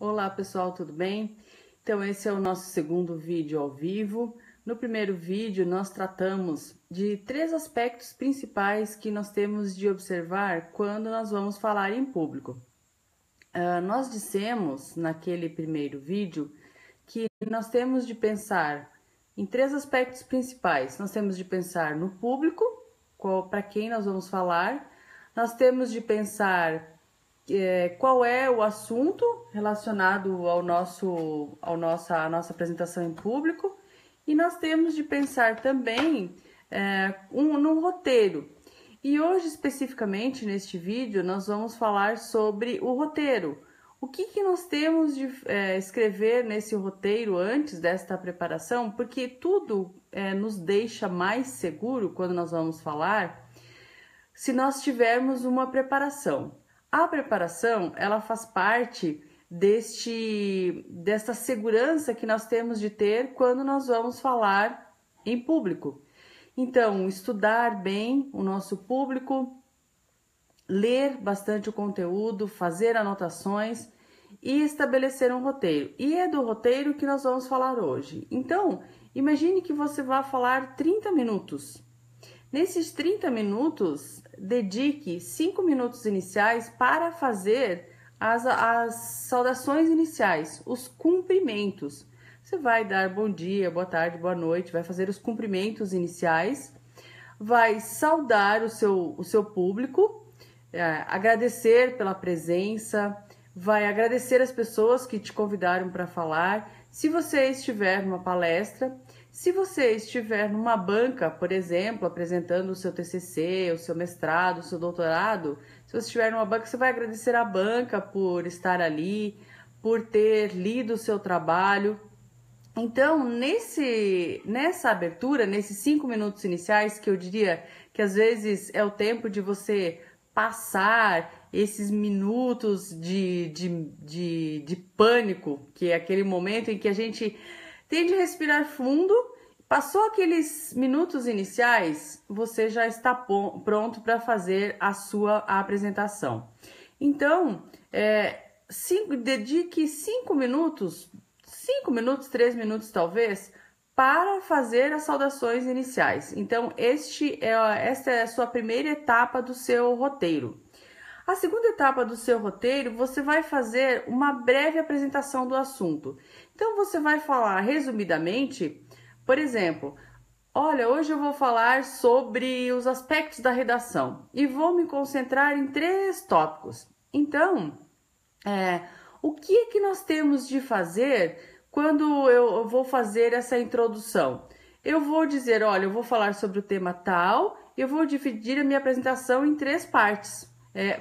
Olá pessoal, tudo bem? Então esse é o nosso segundo vídeo ao vivo. No primeiro vídeo nós tratamos de 3 aspectos principais que nós temos de observar quando nós vamos falar em público. Nós dissemos naquele primeiro vídeo que nós temos de pensar em 3 aspectos principais. Nós temos de pensar no público, para quem nós vamos falar. Nós temos de pensar qual é o assunto relacionado à nossa apresentação em público, e nós temos de pensar também no roteiro. E hoje, especificamente neste vídeo, nós vamos falar sobre o roteiro. O que nós temos de escrever nesse roteiro antes desta preparação, porque tudo nos deixa mais seguro quando nós vamos falar, se nós tivermos uma preparação. A preparação, ela faz parte desta segurança que nós temos de ter quando nós vamos falar em público. Então, estudar bem o nosso público, ler bastante o conteúdo, fazer anotações e estabelecer um roteiro. E é do roteiro que nós vamos falar hoje. Então, imagine que você vai falar 30 minutos. Nesses 30 minutos, dedique 5 minutos iniciais para fazer as saudações iniciais, os cumprimentos. Você vai dar bom dia, boa tarde, boa noite, vai fazer os cumprimentos iniciais, vai saudar o seu público, agradecer pela presença, vai agradecer as pessoas que te convidaram para falar. Se você estiver numa palestra, se você estiver numa banca, por exemplo, apresentando o seu TCC, o seu mestrado, o seu doutorado, se você estiver numa banca, você vai agradecer à banca por estar ali, por ter lido o seu trabalho. Então, nessa abertura, nesses 5 minutos iniciais, que eu diria que às vezes é o tempo de você passar esses minutos de pânico, que é aquele momento em que a gente tem de respirar fundo. Passou aqueles minutos iniciais, você já está pronto para fazer a sua apresentação. Então, dedique 5 minutos, 3 minutos talvez, para fazer as saudações iniciais. Então, esta é a sua primeira etapa do seu roteiro. A segunda etapa do seu roteiro, você vai fazer uma breve apresentação do assunto. Então, você vai falar resumidamente, por exemplo, olha, hoje eu vou falar sobre os aspectos da redação e vou me concentrar em 3 tópicos. Então, o que nós temos de fazer quando eu vou fazer essa introdução? Eu vou dizer, olha, eu vou falar sobre o tema tal e eu vou dividir a minha apresentação em 3 partes.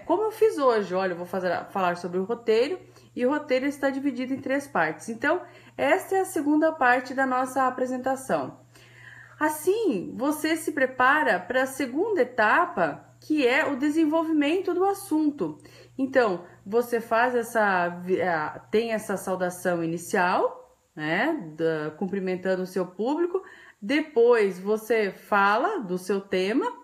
Como eu fiz hoje, olha, eu vou falar sobre o roteiro e o roteiro está dividido em 3 partes. Então, esta é a segunda parte da nossa apresentação. Assim, você se prepara para a segunda etapa, que é o desenvolvimento do assunto. Então, você tem essa saudação inicial, né, cumprimentando o seu público. Depois, você fala do seu tema.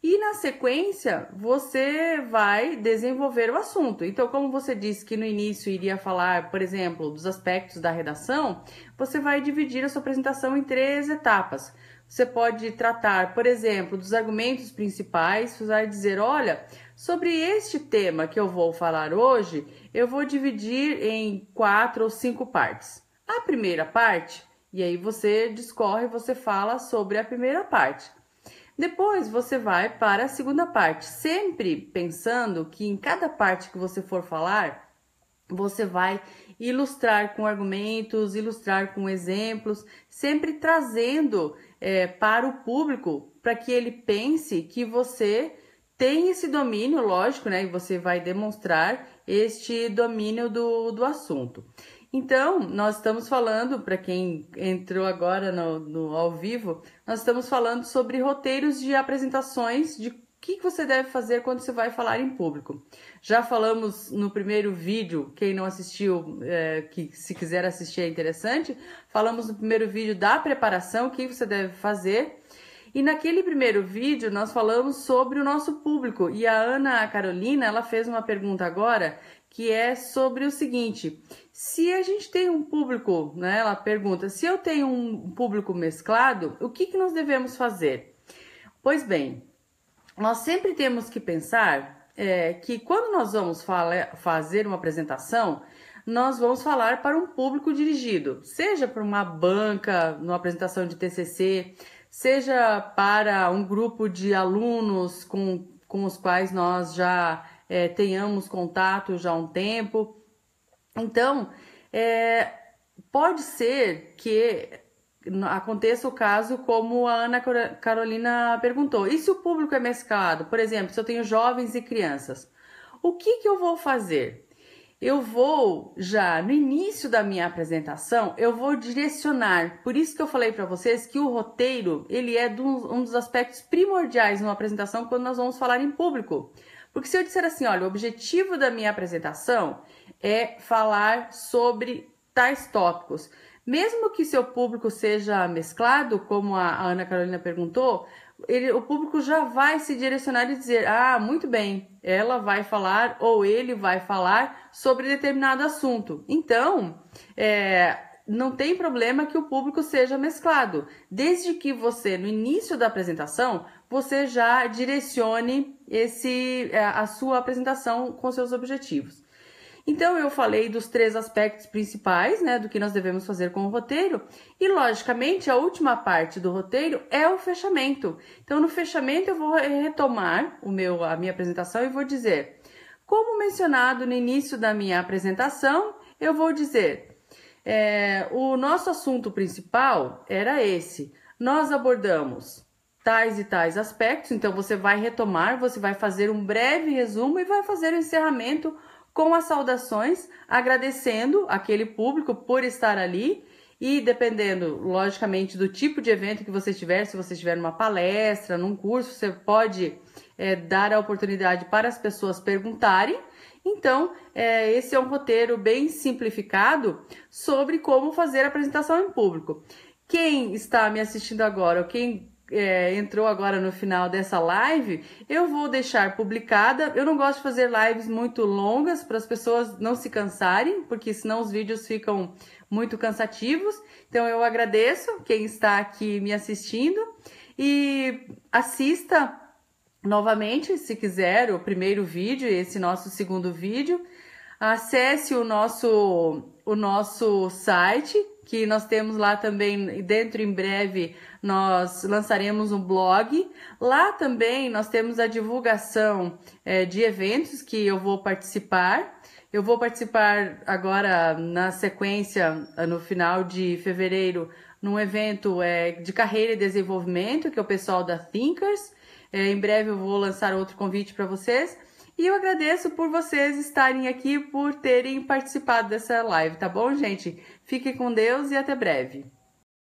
E na sequência, você vai desenvolver o assunto. Então, como você disse que no início iria falar, por exemplo, dos aspectos da redação, você vai dividir a sua apresentação em 3 etapas. Você pode tratar, por exemplo, dos argumentos principais, você vai dizer, olha, sobre este tema que eu vou falar hoje, eu vou dividir em 4 ou 5 partes. A primeira parte, e aí você discorre, você fala sobre a primeira parte. Depois você vai para a segunda parte, sempre pensando que em cada parte que você for falar, você vai ilustrar com argumentos, ilustrar com exemplos, sempre trazendo para o público, para que ele pense que você tem esse domínio, lógico, né? E você vai demonstrar este domínio do assunto. Então, nós estamos falando, para quem entrou agora no ao vivo, nós estamos falando sobre roteiros de apresentações, de o que você deve fazer quando você vai falar em público. Já falamos no primeiro vídeo, quem não assistiu, que se quiser assistir é interessante, falamos no primeiro vídeo da preparação, o que você deve fazer. E naquele primeiro vídeo nós falamos sobre o nosso público e a Ana Carolina, ela fez uma pergunta agora que é sobre o seguinte: se a gente tem um público, né? Ela pergunta, se eu tenho um público mesclado, o que nós devemos fazer? Pois bem, nós sempre temos que pensar que quando nós vamos fazer uma apresentação, nós vamos falar para um público dirigido, seja para uma banca, numa apresentação de TCC, seja para um grupo de alunos com os quais nós já tenhamos contato já há um tempo. Então, pode ser que aconteça o caso como a Ana Carolina perguntou. E se o público é mesclado? Por exemplo, se eu tenho jovens e crianças, o que eu vou fazer? Eu vou já no início da minha apresentação, eu vou direcionar. Por isso que eu falei para vocês que o roteiro, ele é um dos aspectos primordiais numa apresentação quando nós vamos falar em público. Porque se eu disser assim, olha, o objetivo da minha apresentação é falar sobre tais tópicos. Mesmo que seu público seja mesclado, como a Ana Carolina perguntou, o público já vai se direcionar e dizer, ah, muito bem, ela vai falar ou ele vai falar sobre determinado assunto. Então, não tem problema que o público seja mesclado, desde que você, no início da apresentação, você já direcione a sua apresentação com seus objetivos. Então, eu falei dos 3 aspectos principais, né, do que nós devemos fazer com o roteiro. E, logicamente, a última parte do roteiro é o fechamento. Então, no fechamento, eu vou retomar a minha apresentação e vou dizer, como mencionado no início da minha apresentação, eu vou dizer, o nosso assunto principal era esse. Nós abordamos tais e tais aspectos, então você vai retomar, você vai fazer um breve resumo e vai fazer o encerramento com as saudações, agradecendo aquele público por estar ali e dependendo, logicamente, do tipo de evento que você tiver, se você estiver numa palestra, num curso, você pode dar a oportunidade para as pessoas perguntarem. Então, esse é um roteiro bem simplificado sobre como fazer a apresentação em público. Quem está me assistindo agora, ou quem entrou agora no final dessa live, eu vou deixar publicada. Eu não gosto de fazer lives muito longas para as pessoas não se cansarem, porque senão os vídeos ficam muito cansativos. Então eu agradeço quem está aqui me assistindo e assista novamente, se quiser, o primeiro vídeo e esse nosso segundo vídeo. Acesse o nosso site, que nós temos lá também, dentro em breve nós lançaremos um blog. Lá também nós temos a divulgação de eventos que eu vou participar. Eu vou participar agora na sequência, no final de fevereiro, num evento de carreira e desenvolvimento, que é o pessoal da Thinkers. Em breve eu vou lançar outro convite para vocês. E eu agradeço por vocês estarem aqui, por terem participado dessa live, tá bom, gente? Fiquem com Deus e até breve.